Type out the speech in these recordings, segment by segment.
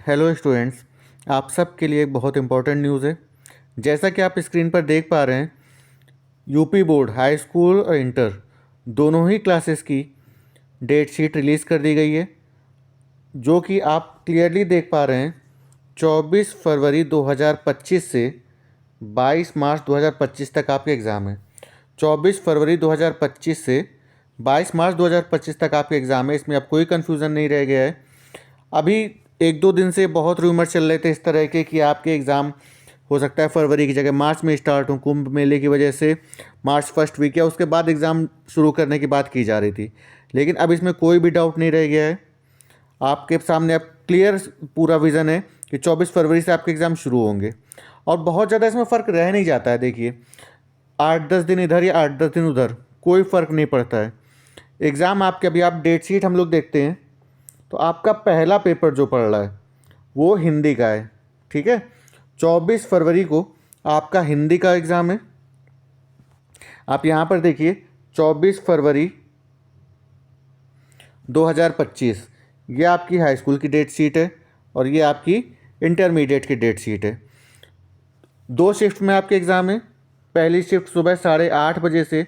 Hello students, आप सबके लिए एक बहुत इम्पोर्टेंट न्यूज़ है। जैसा कि आप स्क्रीन पर देख पा रहे हैं, यूपी बोर्ड हाई स्कूल और इंटर दोनों ही क्लासेस की डेट शीट रिलीज़ कर दी गई है, जो कि आप क्लियरली देख पा रहे हैं। 24 फरवरी 2025 से 22 मार्च 2025 तक आपके एग्ज़ाम है। 24 फरवरी 2025 से 22 मार्च 2025 तक आपके एग्ज़ाम है। इसमें अब कोई कन्फ्यूज़न नहीं रह गया है। अभी एक दो दिन से बहुत रूमर चल रहे थे इस तरह के कि आपके एग्ज़ाम हो सकता है फरवरी की जगह मार्च में स्टार्ट हो, कुंभ मेले की वजह से मार्च फर्स्ट वीक या उसके बाद एग्ज़ाम शुरू करने की बात की जा रही थी। लेकिन अब इसमें कोई भी डाउट नहीं रह गया है। आपके सामने अब क्लियर पूरा विज़न है कि 24 फरवरी से आपके एग्ज़ाम शुरू होंगे और बहुत ज़्यादा इसमें फ़र्क रह नहीं जाता है। देखिए, 8-10 दिन इधर या 8-10 दिन उधर कोई फ़र्क नहीं पड़ता है। एग्ज़ाम आपके, अभी आप डेट शीट हम लोग देखते हैं तो आपका पहला पेपर जो पड़ रहा है वो हिंदी का है। ठीक है, 24 फरवरी को आपका हिंदी का एग्ज़ाम है। आप यहाँ पर देखिए, 24 फरवरी 2025 ये आपकी हाई स्कूल की डेट शीट है और ये आपकी इंटरमीडिएट की डेट शीट है। 2 शिफ्ट में आपके एग्ज़ाम है। पहली शिफ्ट सुबह 8:30 बजे से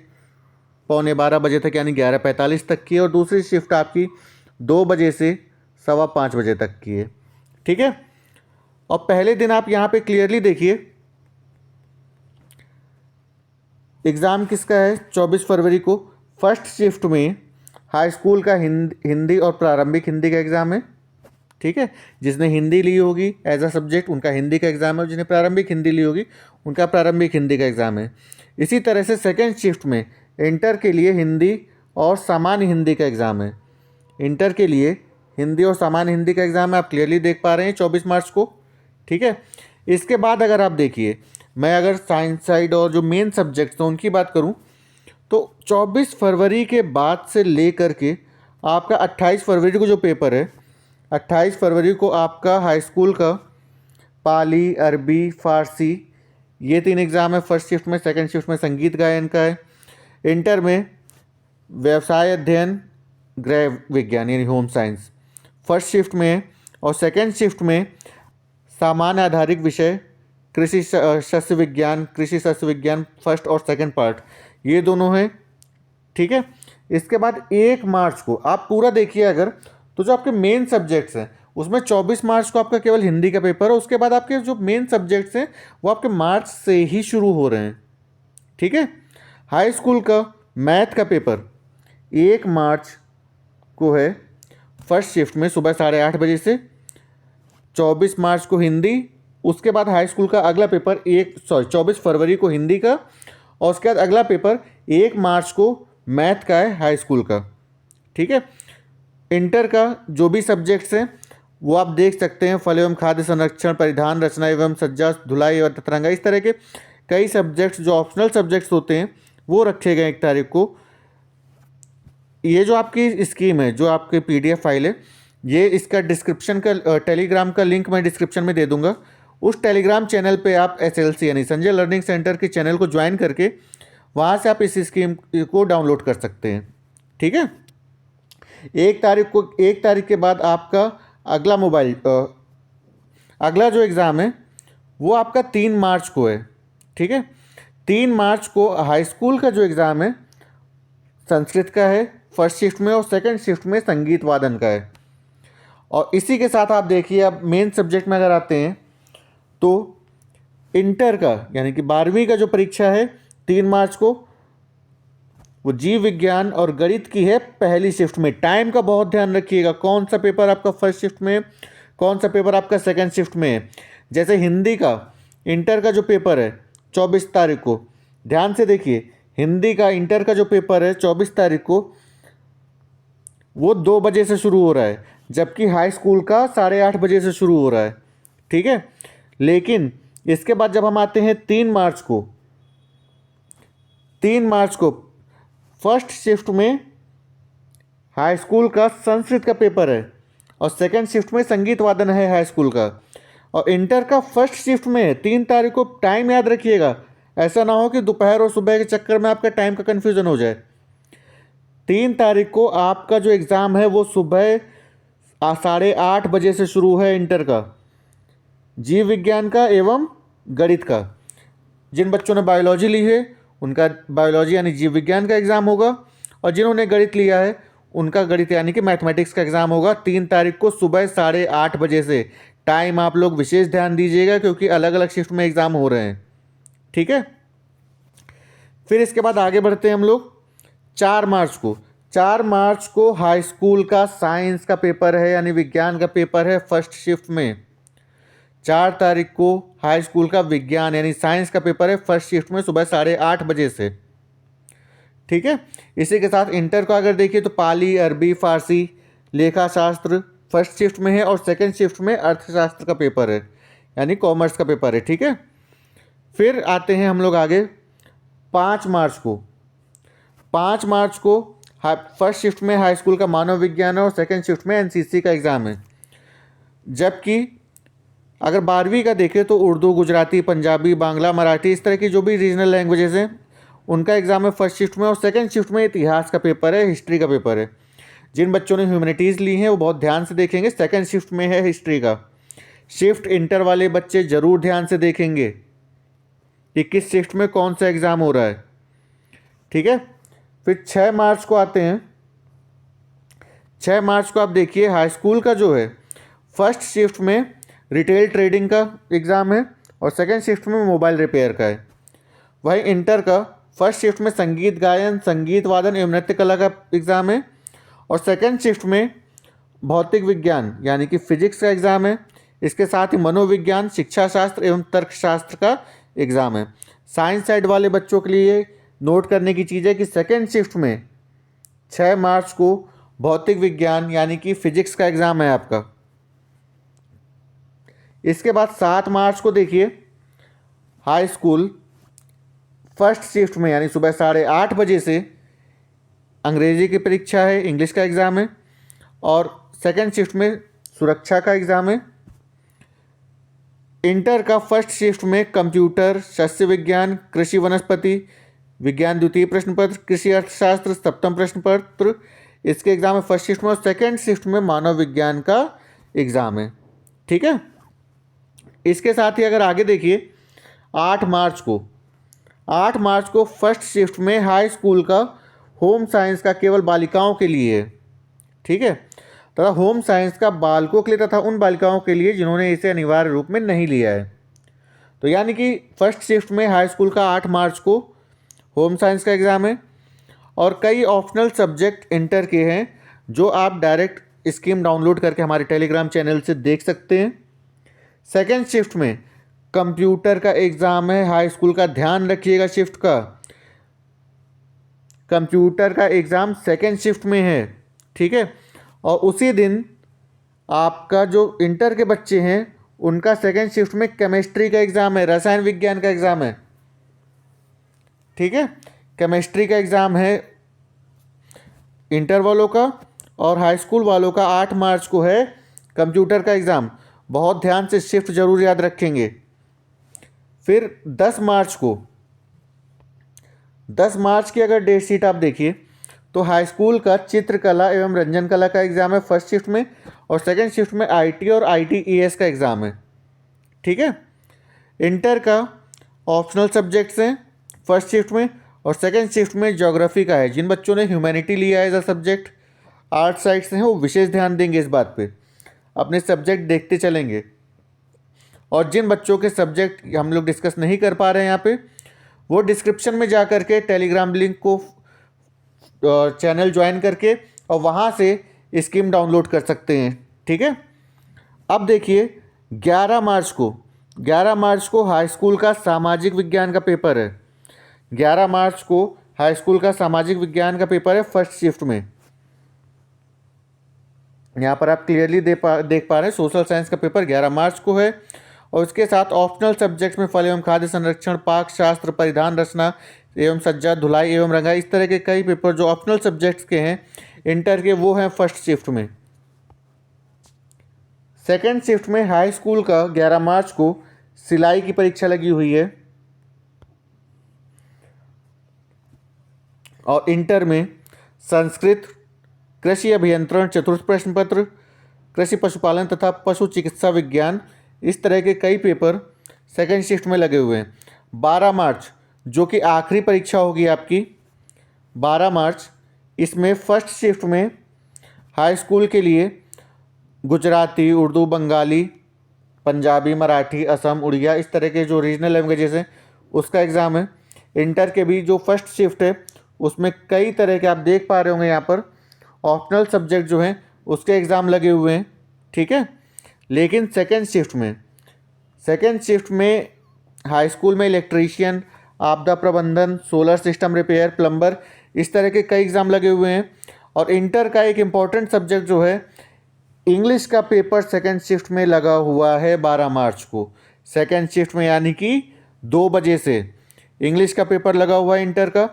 11:45 बजे तक यानी 11:45 तक की, और दूसरी शिफ्ट आपकी 2 बजे से 5:15 बजे तक की है। ठीक है, और पहले दिन आप यहाँ पे क्लियरली देखिए, एग्ज़ाम किसका है। 24 फरवरी को फर्स्ट शिफ्ट में हाई स्कूल का हिंदी और प्रारंभिक हिंदी का एग्ज़ाम है। ठीक है, जिसने हिंदी ली होगी एज अ सब्जेक्ट उनका हिंदी का एग्ज़ाम है, और जिसने प्रारंभिक हिंदी ली होगी उनका प्रारंभिक हिंदी का एग्ज़ाम है। इसी तरह से सेकेंड शिफ्ट में इंटर के लिए हिंदी और सामान्य हिंदी का एग्ज़ाम है। इंटर के लिए हिंदी और सामान्य हिंदी का एग्ज़ाम है, आप क्लियरली देख पा रहे हैं 24 मार्च को। ठीक है, इसके बाद अगर आप देखिए, मैं अगर साइंस साइड और जो मेन सब्जेक्ट्स हैं उनकी बात करूं तो 24 फरवरी के बाद से लेकर के आपका 28 फरवरी को जो पेपर है, 28 फरवरी को आपका हाई स्कूल का पाली, अरबी, फ़ारसी ये 3 एग्ज़ाम है फर्स्ट शिफ्ट में। सेकंड शिफ्ट में संगीत गायन का है। इंटर में व्यवसाय अध्ययन, गृह विज्ञान यानी होम साइंस फर्स्ट शिफ्ट में है, और सेकंड शिफ्ट में सामान्य आधारित विषय कृषि शस्य विज्ञान फर्स्ट और सेकंड पार्ट ये दोनों हैं। ठीक है, इसके बाद 1 मार्च को आप पूरा देखिए अगर, तो जो आपके मेन सब्जेक्ट्स हैं उसमें 24 मार्च को आपका केवल हिंदी का पेपर है। उसके बाद आपके जो मेन सब्जेक्ट्स हैं वो आपके मार्च से ही शुरू हो रहे हैं। ठीक है, हाई स्कूल का मैथ का पेपर 1 मार्च को है फर्स्ट शिफ्ट में सुबह 8:30 बजे से। 24 मार्च को हिंदी, उसके बाद हाई स्कूल का अगला पेपर 24 फरवरी को हिंदी का, और उसके बाद अगला पेपर 1 मार्च को मैथ का है हाई स्कूल का। ठीक है, इंटर का जो भी सब्जेक्ट्स हैं वो आप देख सकते हैं, फल एवं खाद्य संरक्षण, परिधान, रचना एवं सज्जा, धुलाई और ततरंगा, इस तरह के कई सब्जेक्ट्स जो ऑप्शनल सब्जेक्ट्स होते हैं वो रखे गए 1 तारीख को। ये जो आपकी स्कीम है, जो आपकी PDF फाइल है, ये इसका डिस्क्रिप्शन का टेलीग्राम का लिंक मैं डिस्क्रिप्शन में दे दूंगा। उस टेलीग्राम चैनल पे आप SLC यानी संजय लर्निंग सेंटर के चैनल को ज्वाइन करके वहाँ से आप इस स्कीम को डाउनलोड कर सकते हैं। ठीक है, 1 तारीख के बाद आपका अगला जो एग्ज़ाम है वो आपका 3 मार्च को है। ठीक है, 3 मार्च को हाई स्कूल का जो एग्ज़ाम है संस्कृत का है फर्स्ट शिफ्ट में, और सेकंड शिफ्ट में संगीत वादन का है। और इसी के साथ आप देखिए, अब मेन सब्जेक्ट में अगर आते हैं तो इंटर का यानी कि 12वीं का जो परीक्षा है 3 मार्च को, वो जीव विज्ञान और गणित की है पहली शिफ्ट में। टाइम का बहुत ध्यान रखिएगा, कौन सा पेपर आपका फर्स्ट शिफ्ट में, कौन सा पेपर आपका सेकंड शिफ्ट में है। जैसे हिंदी का इंटर का जो पेपर है 24 तारीख को, ध्यान से देखिए, हिंदी का इंटर का जो पेपर है 24 तारीख को वो 2 बजे से शुरू हो रहा है, जबकि हाई स्कूल का 8:30 बजे से शुरू हो रहा है। ठीक है, लेकिन इसके बाद जब हम आते हैं 3 मार्च को, 3 मार्च को फर्स्ट शिफ्ट में हाई स्कूल का संस्कृत का पेपर है, और सेकंड शिफ्ट में संगीत वादन है हाई स्कूल का। और इंटर का फर्स्ट शिफ्ट में 3 तारीख को, टाइम याद रखिएगा, ऐसा ना हो कि दोपहर और सुबह के चक्कर में आपका टाइम का कन्फ्यूज़न हो जाए। 3 तारीख को आपका जो एग्ज़ाम है वो सुबह 8:30 से शुरू है इंटर का, जीव विज्ञान का एवं गणित का। जिन बच्चों ने बायोलॉजी ली है उनका बायोलॉजी यानी जीव विज्ञान का एग्ज़ाम होगा, और जिन्होंने गणित लिया है उनका गणित यानी कि मैथमेटिक्स का एग्ज़ाम होगा 3 तारीख को सुबह 8:30 से। टाइम आप लोग विशेष ध्यान दीजिएगा क्योंकि अलग अलग शिफ्ट में एग्ज़ाम हो रहे हैं, ठीक है। फिर इसके बाद आगे बढ़ते हैं हम लोग 4 मार्च को। 4 मार्च को हाई स्कूल का साइंस का पेपर है यानी विज्ञान का पेपर है फर्स्ट शिफ्ट में। 4 तारीख को हाई स्कूल का विज्ञान यानी साइंस का पेपर है फर्स्ट शिफ्ट में सुबह 8:30 से, ठीक है। इसी के साथ इंटर को अगर देखिए तो पाली, अरबी, फारसी, लेखा शास्त्र फर्स्ट शिफ्ट में है, और सेकंड शिफ्ट में अर्थशास्त्र का पेपर है यानी कॉमर्स का पेपर है, ठीक है। फिर आते हैं हम लोग आगे 5 मार्च को। 5 मार्च को फर्स्ट शिफ्ट में हाई स्कूल का मानव विज्ञान है और सेकंड शिफ्ट में एनसीसी का एग्ज़ाम है। जबकि अगर 12वीं का देखें तो उर्दू, गुजराती, पंजाबी, बांग्ला, मराठी, इस तरह की जो भी रीजनल लैंग्वेजेस हैं उनका एग्ज़ाम है फर्स्ट शिफ्ट में, और सेकंड शिफ्ट में इतिहास का पेपर है, हिस्ट्री का पेपर है। जिन बच्चों ने ह्यूमैनिटीज़ ली हैं वो बहुत ध्यान से देखेंगे, सेकंड शिफ्ट में है हिस्ट्री का। शिफ्ट इंटर वाले बच्चे ज़रूर ध्यान से देखेंगे कि किस शिफ्ट में कौन सा एग्ज़ाम हो रहा है, ठीक है। फिर 6 मार्च को आते हैं। 6 मार्च को आप देखिए हाई स्कूल का जो है फर्स्ट शिफ्ट में रिटेल ट्रेडिंग का एग्ज़ाम है और सेकंड शिफ्ट में मोबाइल रिपेयर का है। वहीं इंटर का फर्स्ट शिफ्ट में संगीत गायन, संगीत वादन एवं नृत्य कला का एग्ज़ाम है, और सेकंड शिफ्ट में भौतिक विज्ञान यानी कि फिजिक्स का एग्ज़ाम है। इसके साथ ही मनोविज्ञान, शिक्षा शास्त्र एवं तर्कशास्त्र का एग्ज़ाम है। साइंस साइड वाले बच्चों के लिए नोट करने की चीज़ है कि सेकंड शिफ्ट में 6 मार्च को भौतिक विज्ञान यानी कि फिजिक्स का एग्ज़ाम है आपका। इसके बाद 7 मार्च को देखिए हाई स्कूल फर्स्ट शिफ्ट में यानी सुबह 8:30 से अंग्रेजी की परीक्षा है, इंग्लिश का एग्ज़ाम है, और सेकंड शिफ्ट में सुरक्षा का एग्ज़ाम है। इंटर का फर्स्ट शिफ्ट में कंप्यूटर, शस्य विज्ञान, कृषि वनस्पति विज्ञान द्वितीय प्रश्न पत्र, कृषि अर्थशास्त्र सप्तम प्रश्न पत्र, इसके एग्ज़ाम है फर्स्ट शिफ्ट में, और सेकंड शिफ्ट में मानव विज्ञान का एग्ज़ाम है, ठीक है। इसके साथ ही अगर आगे देखिए 8 मार्च को फर्स्ट शिफ्ट में हाई स्कूल का होम साइंस का केवल बालिकाओं के लिए है, ठीक है, तथा होम साइंस का बालकों के लिए तथा उन बालिकाओं के लिए जिन्होंने इसे अनिवार्य रूप में नहीं लिया है। तो यानी कि फर्स्ट शिफ्ट में हाई स्कूल का 8 मार्च को होम साइंस का एग्ज़ाम है, और कई ऑप्शनल सब्जेक्ट इंटर के हैं जो आप डायरेक्ट स्कीम डाउनलोड करके हमारे टेलीग्राम चैनल से देख सकते हैं। सेकेंड शिफ्ट में कंप्यूटर का एग्ज़ाम है हाई स्कूल का, ध्यान रखिएगा शिफ्ट का, कंप्यूटर का एग्ज़ाम सेकेंड शिफ्ट में है, ठीक है। और उसी दिन आपका जो इंटर के बच्चे हैं उनका सेकेंड शिफ्ट में केमिस्ट्री का एग्ज़ाम है, रसायन विज्ञान का एग्ज़ाम है, ठीक है। केमिस्ट्री का एग्ज़ाम है इंटर वालों का, और हाई स्कूल वालों का 8 मार्च को है कंप्यूटर का एग्ज़ाम। बहुत ध्यान से शिफ्ट ज़रूर याद रखेंगे। फिर 10 मार्च की अगर डेट शीट आप देखिए तो हाई स्कूल का चित्रकला एवं रंजन कला का एग्ज़ाम है फर्स्ट शिफ्ट में, और सेकंड शिफ्ट में आईटी और आईटीईएस का एग्ज़ाम है, ठीक है। इंटर का ऑप्शनल सब्जेक्ट्स हैं फर्स्ट शिफ्ट में, और सेकंड शिफ्ट में ज्योग्राफी का है। जिन बच्चों ने ह्यूमैनिटी लिया है as a subject, art side से हैं, वो विशेष ध्यान देंगे इस बात पे, अपने सब्जेक्ट देखते चलेंगे। और जिन बच्चों के सब्जेक्ट हम लोग डिस्कस नहीं कर पा रहे हैं यहाँ पे, वो डिस्क्रिप्शन में जा करके टेलीग्राम लिंक को चैनल ज्वाइन करके और वहाँ से स्कीम डाउनलोड कर सकते हैं, ठीक है। अब देखिए 11 मार्च को हाई स्कूल का सामाजिक विज्ञान का पेपर है। 11 मार्च को हाई स्कूल का सामाजिक विज्ञान का पेपर है फर्स्ट शिफ्ट में। यहाँ पर आप क्लियरली देख पा रहे हैं सोशल साइंस का पेपर 11 मार्च को है, और इसके साथ ऑप्शनल सब्जेक्ट्स में फल एवं खाद्य संरक्षण, पाक शास्त्र, परिधान रचना एवं सज्जा, धुलाई एवं रंगाई, इस तरह के कई पेपर जो ऑप्शनल सब्जेक्ट्स के हैं इंटर के, वो हैं फर्स्ट शिफ्ट में। सेकेंड शिफ्ट में हाई स्कूल का 11 मार्च को सिलाई की परीक्षा लगी हुई है, और इंटर में संस्कृत, कृषि अभियंत्रण चतुर्थ प्रश्न पत्र, कृषि पशुपालन तथा पशु चिकित्सा विज्ञान, इस तरह के कई पेपर सेकेंड शिफ्ट में लगे हुए हैं। 12 मार्च जो कि आखिरी परीक्षा होगी आपकी, 12 मार्च, इसमें फर्स्ट शिफ्ट में हाई स्कूल के लिए गुजराती, उर्दू, बंगाली, पंजाबी, मराठी, असम, उड़िया, इस तरह के जो रीजनल लैंग्वेजेस हैं उसका एग्ज़ाम है। इंटर के भी जो फर्स्ट शिफ्ट है उसमें कई तरह के आप देख पा रहे होंगे यहाँ पर ऑप्शनल सब्जेक्ट जो हैं उसके एग्ज़ाम लगे हुए हैं, ठीक है। लेकिन सेकेंड शिफ्ट में हाई स्कूल में इलेक्ट्रीशियन, आपदा प्रबंधन, सोलर सिस्टम रिपेयर, प्लम्बर, इस तरह के कई एग्ज़ाम लगे हुए हैं। और इंटर का एक इम्पॉर्टेंट सब्जेक्ट जो है इंग्लिश का पेपर सेकेंड शिफ्ट में लगा हुआ है 12 मार्च को। सेकेंड शिफ्ट में यानी कि 2 बजे से इंग्लिश का पेपर लगा हुआ है इंटर का।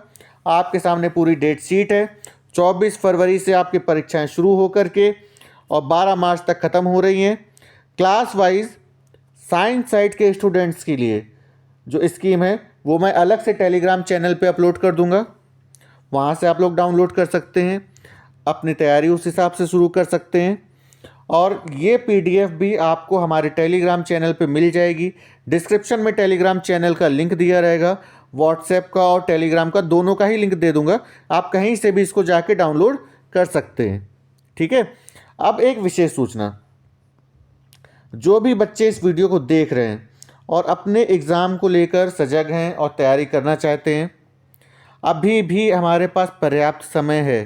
आपके सामने पूरी डेट शीट है। 24 फरवरी से आपकी परीक्षाएं शुरू होकर के और 12 मार्च तक ख़त्म हो रही हैं। क्लास वाइज साइंस साइड के स्टूडेंट्स के लिए जो स्कीम है वो मैं अलग से टेलीग्राम चैनल पे अपलोड कर दूंगा, वहाँ से आप लोग डाउनलोड कर सकते हैं, अपनी तैयारी उस हिसाब से शुरू कर सकते हैं। और ये पीडीएफ भी आपको हमारे टेलीग्राम चैनल पे मिल जाएगी। डिस्क्रिप्शन में टेलीग्राम चैनल का लिंक दिया रहेगा, व्हाट्सएप का और टेलीग्राम का दोनों का ही लिंक दे दूंगा, आप कहीं से भी इसको जाके डाउनलोड कर सकते हैं, ठीक है। अब एक विशेष सूचना, जो भी बच्चे इस वीडियो को देख रहे हैं और अपने एग्ज़ाम को लेकर सजग हैं और तैयारी करना चाहते हैं, अभी भी हमारे पास पर्याप्त समय है।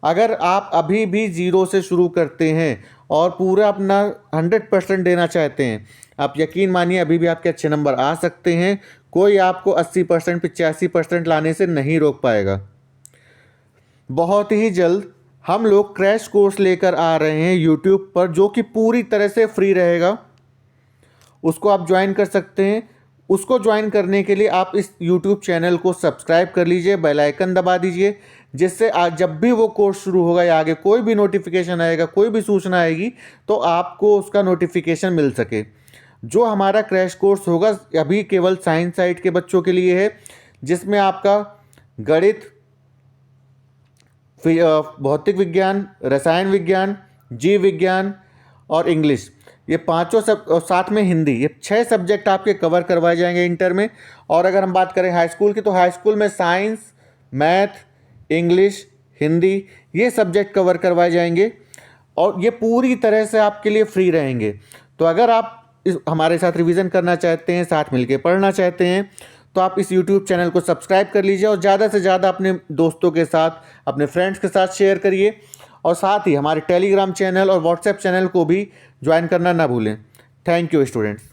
अगर आप अभी भी ज़ीरो से शुरू करते हैं और पूरा अपना 100% देना चाहते हैं, आप यकीन मानिए अभी भी आपके अच्छे नंबर आ सकते हैं। कोई आपको 80%, 85% लाने से नहीं रोक पाएगा। बहुत ही जल्द हम लोग क्रैश कोर्स लेकर आ रहे हैं यूट्यूब पर, जो कि पूरी तरह से फ्री रहेगा। उसको आप ज्वाइन कर सकते हैं। उसको ज्वाइन करने के लिए आप इस यूट्यूब चैनल को सब्सक्राइब कर लीजिए, बेल आइकन दबा दीजिए, जिससे आज जब भी वो कोर्स शुरू होगा या आगे कोई भी नोटिफिकेशन आएगा, कोई भी सूचना आएगी, तो आपको उसका नोटिफिकेशन मिल सके। जो हमारा क्रैश कोर्स होगा अभी केवल साइंस साइड के बच्चों के लिए है, जिसमें आपका गणित, भौतिक विज्ञान, रसायन विज्ञान, जीव विज्ञान और इंग्लिश, ये पांचों सब, और साथ में हिंदी, ये 6 सब्जेक्ट आपके कवर करवाए जाएंगे इंटर में। और अगर हम बात करें हाई स्कूल की, तो हाई स्कूल में साइंस, मैथ, इंग्लिश, हिंदी, ये सब्जेक्ट कवर करवाए जाएंगे और ये पूरी तरह से आपके लिए फ्री रहेंगे। तो अगर आप हमारे साथ रिवीजन करना चाहते हैं, साथ मिलकर पढ़ना चाहते हैं, तो आप इस YouTube चैनल को सब्सक्राइब कर लीजिए और ज़्यादा से ज़्यादा अपने दोस्तों के साथ, अपने फ्रेंड्स के साथ शेयर करिए। और साथ ही हमारे टेलीग्राम चैनल और व्हाट्सएप चैनल को भी ज्वाइन करना ना भूलें। Thank you students.